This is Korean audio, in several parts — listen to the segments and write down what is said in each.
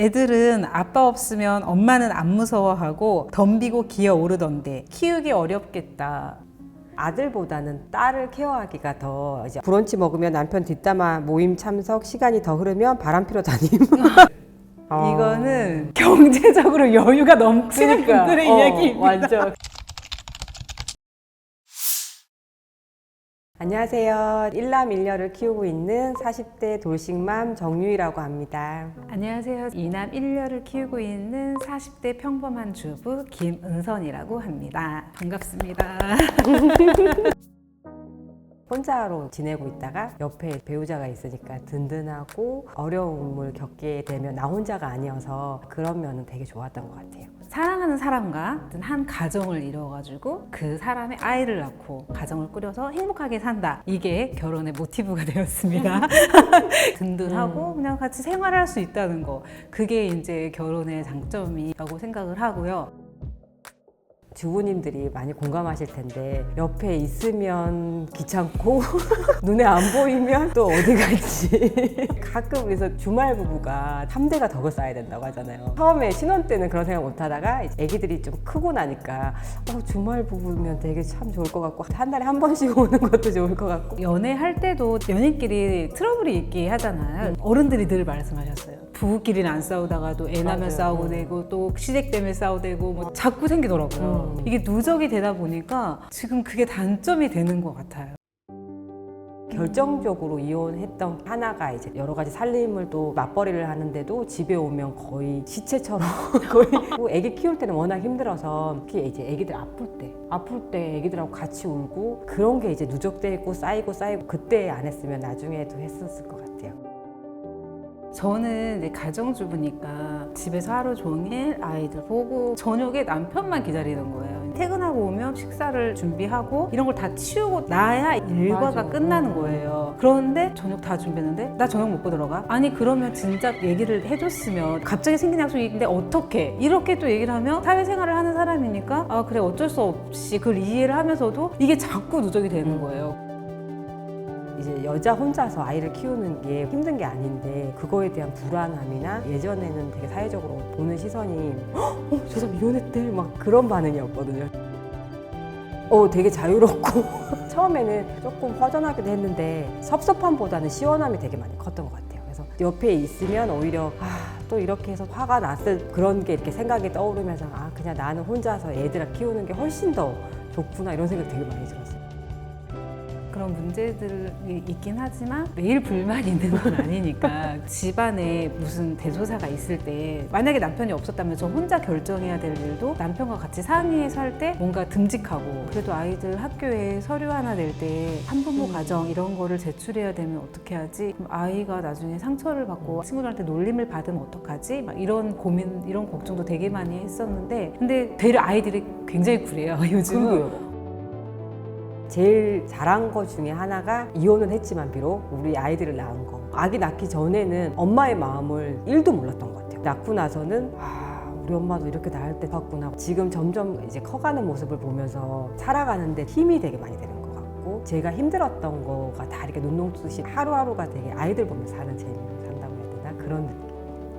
애들은 아빠 없으면 엄마는 안 무서워하고 덤비고 기어오르던데 키우기 어렵겠다. 아들보다는 딸을 케어하기가 더 이제 브런치 먹으면 남편 뒷담화 모임 참석 시간이 더 흐르면 바람 피러 다님. 이거는 경제적으로 여유가 넘치는 분들의 이야기입니다. 완전. 안녕하세요. 일남 일녀를 키우고 있는 40대 돌싱맘 정유희라고 합니다. 안녕하세요. 이남 일녀를 키우고 있는 40대 평범한 주부 김은선이라고 합니다. 반갑습니다. 혼자로 지내고 있다가 옆에 배우자가 있으니까 든든하고 어려움을 겪게 되면 나 혼자가 아니어서 그런 면은 되게 좋았던 것 같아요. 사랑하는 사람과 한 가정을 이루어가지고 그 사람의 아이를 낳고 가정을 꾸려서 행복하게 산다. 이게 결혼의 모티브가 되었습니다. 든든하고 그냥 같이 생활할 수 있다는 거. 그게 이제 결혼의 장점이라고 생각을 하고요. 주부님들이 많이 공감하실 텐데 옆에 있으면 귀찮고 눈에 안 보이면 또 어디 갈지 가끔 그래서 주말 부부가 3대가 덕을 쌓아야 된다고 하잖아요. 처음에 신혼 때는 그런 생각 못 하다가 이제 애기들이 좀 크고 나니까 주말 부부면 되게 참 좋을 것 같고 한 달에 한 번씩 오는 것도 좋을 것 같고 연애할 때도 연인끼리 트러블이 있게 하잖아요. 어른들이 늘 말씀하셨어요. 부부끼리는 안 싸우다가도 애 낳으면 싸우고 되고 또 시댁 때문에 싸우고 되고 뭐 자꾸 생기더라고요. 이게 누적이 되다 보니까 지금 그게 단점이 되는 것 같아요. 결정적으로 이혼했던 하나가 이제 여러 가지 살림을 또 맞벌이를 하는데도 집에 오면 거의 시체처럼 거의 애기 키울 때는 워낙 힘들어서 특히 이제 애기들 아플 때 애기들하고 같이 울고 그런 게 이제 누적되고 쌓이고 그때 안 했으면 나중에도 했었을 것 같아요. 저는 이제 가정주부니까 집에서 하루 종일 아이들 보고 저녁에 남편만 기다리는 거예요. 퇴근하고 오면 식사를 준비하고 이런 걸 다 치우고 나야 일과가 맞아. 끝나는 거예요. 그런데 저녁 다 준비했는데 나 저녁 먹고 들어가? 아니 그러면 진짜 얘기를 해줬으면 갑자기 생긴 약속이 있는데 어떻게? 이렇게 또 얘기를 하면 사회생활을 하는 사람이니까 아 그래 어쩔 수 없이 그걸 이해를 하면서도 이게 자꾸 누적이 되는 거예요. 이제 여자 혼자서 아이를 키우는 게 힘든 게 아닌데 그거에 대한 불안함이나 예전에는 되게 사회적으로 보는 시선이 저 사람 이혼했대 막 그런 반응이었거든요. 되게 자유롭고 처음에는 조금 허전하기도 했는데 섭섭함보다는 시원함이 되게 많이 컸던 것 같아요. 그래서 옆에 있으면 오히려 또 이렇게 해서 화가 났을 그런 게 이렇게 생각이 떠오르면서 그냥 나는 혼자서 애들을 키우는 게 훨씬 더 좋구나 이런 생각이 되게 많이 들었어요. 그런 문제들이 있긴 하지만 매일 불만이 있는 건 아니니까 집안에 무슨 대소사가 있을 때 만약에 남편이 없었다면 저 혼자 결정해야 될 일도 남편과 같이 상의해서 할 때 뭔가 듬직하고 그래도 아이들 학교에 서류 하나 낼 때 한부모 가정 이런 거를 제출해야 되면 어떻게 하지? 그럼 아이가 나중에 상처를 받고 친구들한테 놀림을 받으면 어떡하지? 막 이런 고민, 이런 걱정도 되게 많이 했었는데 근데 되려 아이들이 굉장히 굴해요 요즘은. 제일 잘한 것 중에 하나가 이혼은 했지만 비록 우리 아이들을 낳은 거. 아기 낳기 전에는 엄마의 마음을 1도 몰랐던 것 같아요. 낳고 나서는 우리 엄마도 이렇게 낳을 때 봤구나. 지금 점점 이제 커가는 모습을 보면서 살아가는데 힘이 되게 많이 되는 것 같고 제가 힘들었던 거가 다 이렇게 눈농뜨듯이 하루하루가 되게 아이들 보면서 사는 재미로 산다고 해야 되나? 그런 느낌.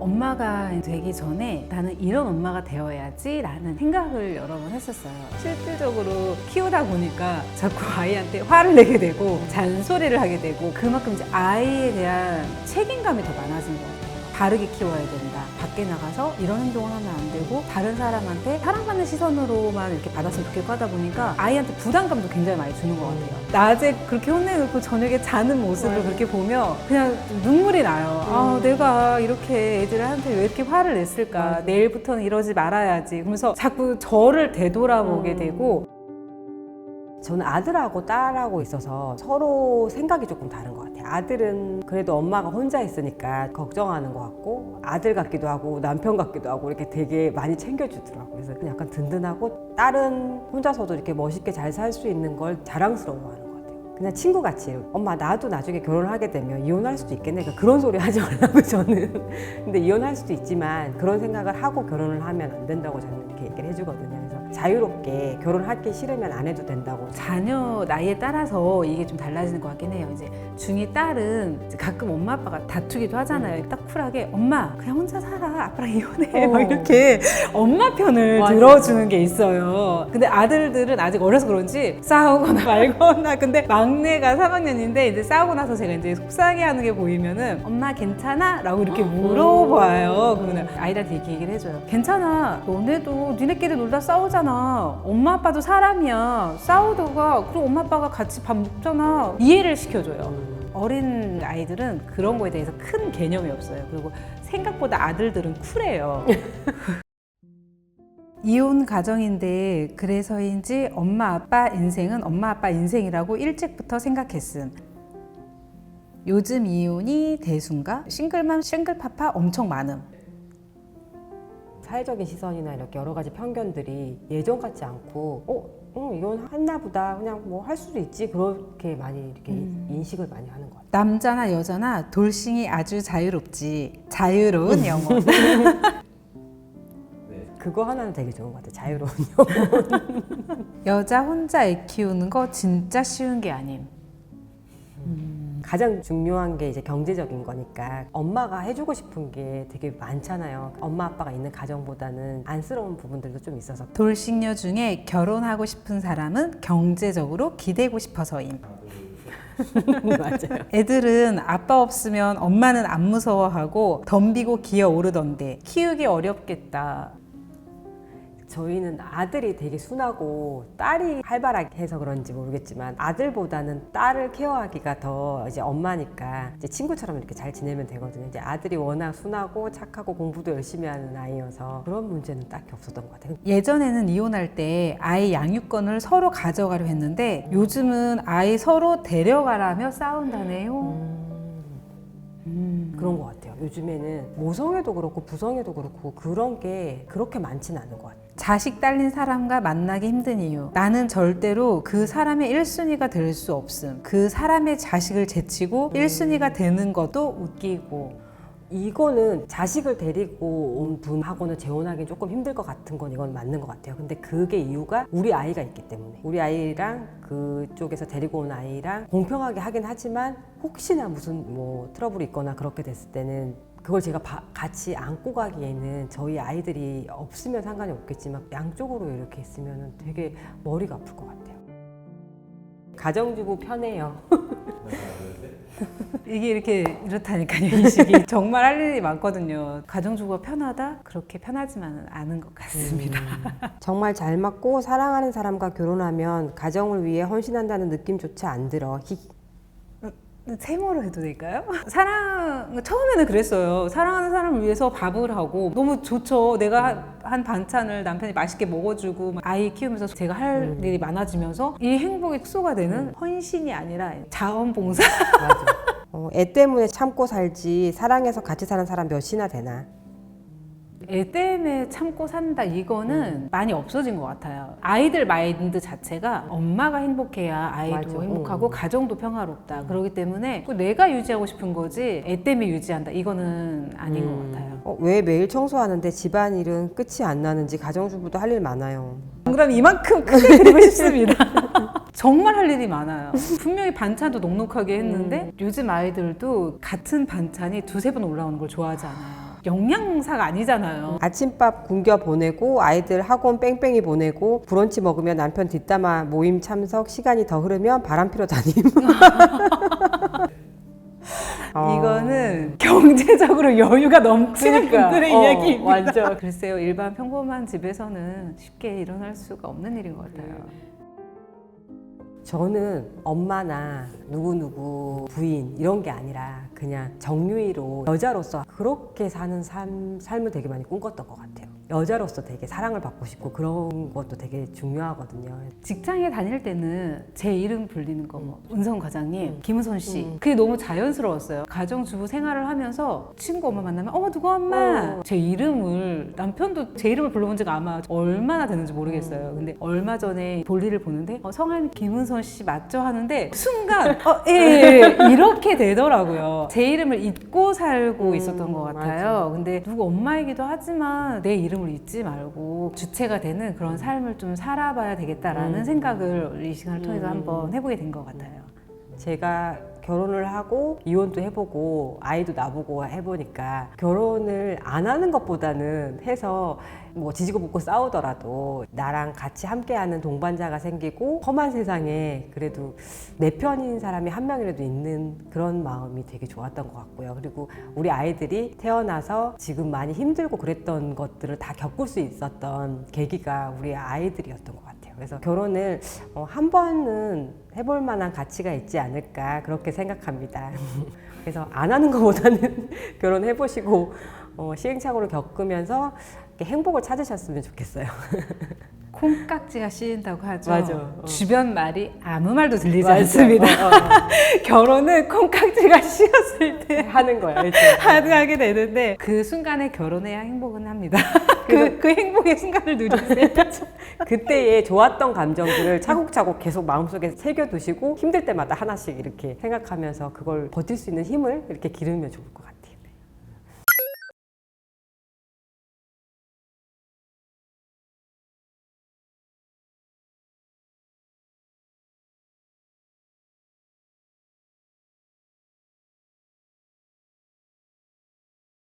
엄마가 되기 전에 나는 이런 엄마가 되어야지 라는 생각을 여러 번 했었어요. 실질적으로 키우다 보니까 자꾸 아이한테 화를 내게 되고 잔소리를 하게 되고 그만큼 이제 아이에 대한 책임감이 더 많아진 것 같아요. 바르게 키워야 된다. 밖에 나가서 이런 행동을 하면 안 되고 다른 사람한테 사랑받는 시선으로만 이렇게 받았으면 좋겠고 하다 보니까 아이한테 부담감도 굉장히 많이 주는 것 같아요. 낮에 그렇게 혼내놓고 저녁에 자는 모습을 그렇게 보면 그냥 눈물이 나요. 내가 이렇게 애들한테 왜 이렇게 화를 냈을까? 내일부터는 이러지 말아야지. 그러면서 자꾸 저를 되돌아보게 되고 저는 아들하고 딸하고 있어서 서로 생각이 조금 다른 것 같아요. 아들은 그래도 엄마가 혼자 있으니까 걱정하는 것 같고 아들 같기도 하고 남편 같기도 하고 이렇게 되게 많이 챙겨주더라고요. 그래서 약간 든든하고 딸은 혼자서도 이렇게 멋있게 잘 살 수 있는 걸 자랑스러워하는 것 같아요. 그냥 친구같이 엄마 나도 나중에 결혼을 하게 되면 이혼할 수도 있겠네. 그러니까 그런 소리 하지 말라고 저는. 근데 이혼할 수도 있지만 그런 생각을 하고 결혼을 하면 안 된다고 저는 이렇게 얘기를 해주거든요. 그래서 자유롭게 결혼하기 싫으면 안 해도 된다고. 자녀 나이에 따라서 이게 좀 달라지는 것 같긴 해요. 이제 중2 딸은 이제 가끔 엄마 아빠가 다투기도 하잖아요. 딱 쿨하게 엄마 그냥 혼자 살아, 아빠랑 이혼해, 막 이렇게 엄마 편을 맞아. 들어주는 게 있어요. 근데 아들들은 아직 어려서 그런지 싸우거나 말거나. 근데 막내가 3학년인데 이제 싸우고 나서 제가 이제 속상해하는 게 보이면은 엄마 괜찮아? 라고 이렇게 물어봐요. 그러면 아이들한테 이렇게 얘기를 해줘요. 괜찮아, 너네도 니네끼리 놀다 싸우잖아. 엄마 아빠도 사람이야. 싸우다가 그럼 엄마 아빠가 같이 밥 먹잖아. 이해를 시켜줘요. 어린 아이들은 그런 거에 대해서 큰 개념이 없어요. 그리고 생각보다 아들들은 쿨해요. 이혼 가정인데 그래서인지 엄마 아빠 인생은 엄마 아빠 인생이라고 일찍부터 생각했음. 요즘 이혼이 대수인가? 싱글맘 싱글파파 엄청 많음. 사회적인 시선이나 이렇게 여러 가지 편견들이 예전 같지 않고 이혼했나 보다, 그냥 뭐 할 수도 있지, 그렇게 많이 이렇게 인식을 많이 하는 것 같아요. 남자나 여자나 돌싱이 아주 자유롭지. 자유로운 영혼. 그거 하나는 되게 좋은 것 같아요. 자유로운 영혼. 여자 혼자 애 키우는 거 진짜 쉬운 게 아님. 가장 중요한 게 이제 경제적인 거니까 엄마가 해주고 싶은 게 되게 많잖아요. 엄마 아빠가 있는 가정보다는 안쓰러운 부분들도 좀 있어서. 돌싱녀 중에 결혼하고 싶은 사람은 경제적으로 기대고 싶어서임. 맞아요. 애들은 아빠 없으면 엄마는 안 무서워하고 덤비고 기어오르던데 키우기 어렵겠다. 저희는 아들이 되게 순하고 딸이 활발하게 해서 그런지 모르겠지만 아들보다는 딸을 케어하기가 더 이제 엄마니까 이제 친구처럼 이렇게 잘 지내면 되거든요. 이제 아들이 워낙 순하고 착하고 공부도 열심히 하는 아이여서 그런 문제는 딱히 없었던 것 같아요. 예전에는 이혼할 때 아이 양육권을 서로 가져가려 했는데 요즘은 아이 서로 데려가라며 싸운다네요. 그런 것 같아요. 요즘에는 모성애도 그렇고 부성애도 그렇고 그런 게 그렇게 많지는 않은 것 같아요. 자식 딸린 사람과 만나기 힘든 이유. 나는 절대로 그 사람의 1순위가 될 수 없음. 그 사람의 자식을 제치고 1순위가 되는 것도 웃기고. 이거는 자식을 데리고 온 분하고는 재혼하기 조금 힘들 것 같은 건 이건 맞는 것 같아요. 근데 그게 이유가 우리 아이가 있기 때문에. 우리 아이랑 그쪽에서 데리고 온 아이랑 공평하게 하긴 하지만 혹시나 무슨 뭐 트러블이 있거나 그렇게 됐을 때는 그걸 제가 같이 안고 가기에는 저희 아이들이 없으면 상관이 없겠지만 양쪽으로 이렇게 있으면 되게 머리가 아플 것 같아요. 가정주부 편해요. 이게 이렇다니까요, 인식이. 정말 할 일이 많거든요. 가정주부가 편하다? 그렇게 편하지만은 않은 것 같습니다. 정말 잘 맞고 사랑하는 사람과 결혼하면 가정을 위해 헌신한다는 느낌조차 안 들어. 세모로 해도 될까요? 처음에는 그랬어요. 사랑하는 사람을 위해서 밥을 하고 너무 좋죠. 내가 한 반찬을 남편이 맛있게 먹어주고 아이 키우면서 제가 할 일이 많아지면서 이 행복의 축소가 되는 헌신이 아니라 자원봉사. 맞아. 애 때문에 참고 살지 사랑해서 같이 사는 사람 몇이나 되나. 애 때문에 참고 산다, 이거는 많이 없어진 것 같아요. 아이들 마인드 자체가 엄마가 행복해야 아이도 맞아. 행복하고 가정도 평화롭다. 그렇기 때문에 내가 유지하고 싶은 거지 애 때문에 유지한다, 이거는 아닌 것 같아요. 왜 매일 청소하는데 집안일은 끝이 안 나는지 가정주부도 할 일 많아요. 그럼 이만큼 크게 드리고 싶습니다. 정말 할 일이 많아요. 분명히 반찬도 넉넉하게 했는데 요즘 아이들도 같은 반찬이 두세 번 올라오는 걸 좋아하지 않아요. 영양사가 아니잖아요. 아침밥 굶겨 보내고 아이들 학원 뺑뺑이 보내고 브런치 먹으면 남편 뒷담화 모임 참석, 시간이 더 흐르면 바람 피러 다님. 이거는 경제적으로 여유가 넘치는 그러니까. 분들의 이야기입니다. 완전. 글쎄요, 일반 평범한 집에서는 쉽게 일어날 수가 없는 일인 것 같아요. 저는 엄마나 누구누구 부인 이런 게 아니라 그냥 정유이로 여자로서 그렇게 사는 삶을 되게 많이 꿈꿨던 것 같아요. 여자로서 되게 사랑을 받고 싶고 그런 것도 되게 중요하거든요. 직장에 다닐 때는 제 이름 불리는 거 뭐 은성 과장님, 김은선 씨 그게 너무 자연스러웠어요. 가정주부 생활을 하면서 친구 엄마 만나면 누구 엄마 제 이름을 남편도 제 이름을 불러본 지가 아마 얼마나 됐는지 모르겠어요. 근데 얼마 전에 볼일을 보는데 성함이 김은선 씨 맞죠? 하는데 순간 예, 이렇게 되더라고요. 제 이름을 잊고 살고 있었던 것 같아요. 맞아. 근데 누구 엄마이기도 하지만 내 이름을 잊지 말고 주체가 되는 그런 삶을 좀 살아봐야 되겠다라는 생각을 이 시간을 통해서 한번 해보게 된 것 같아요. 제가 결혼을 하고 이혼도 해보고 아이도 나보고 해보니까 결혼을 안 하는 것보다는 해서 뭐 지지고 볶고 싸우더라도 나랑 같이 함께하는 동반자가 생기고 험한 세상에 그래도 내 편인 사람이 한 명이라도 있는 그런 마음이 되게 좋았던 것 같고요. 그리고 우리 아이들이 태어나서 지금 많이 힘들고 그랬던 것들을 다 겪을 수 있었던 계기가 우리 아이들이었던 것 같아요. 그래서 결혼을 한 번은 해볼 만한 가치가 있지 않을까 그렇게 생각합니다. 그래서 안 하는 것보다는 결혼해보시고 시행착오를 겪으면서 이렇게 행복을 찾으셨으면 좋겠어요. 콩깍지가 씌인다고 하죠. 맞아. 주변 말이 아무 말도 들리지 맞아. 않습니다. 결혼은 콩깍지가 씌었을 때 하는 거야. 하게 되는데 그 순간에 결혼해야 행복은 합니다. 그 행복의 순간을 누리세요. 그때의 좋았던 감정들을 차곡차곡 계속 마음속에 새겨두시고 힘들 때마다 하나씩 이렇게 생각하면서 그걸 버틸 수 있는 힘을 이렇게 기르면 좋을 것 같아요.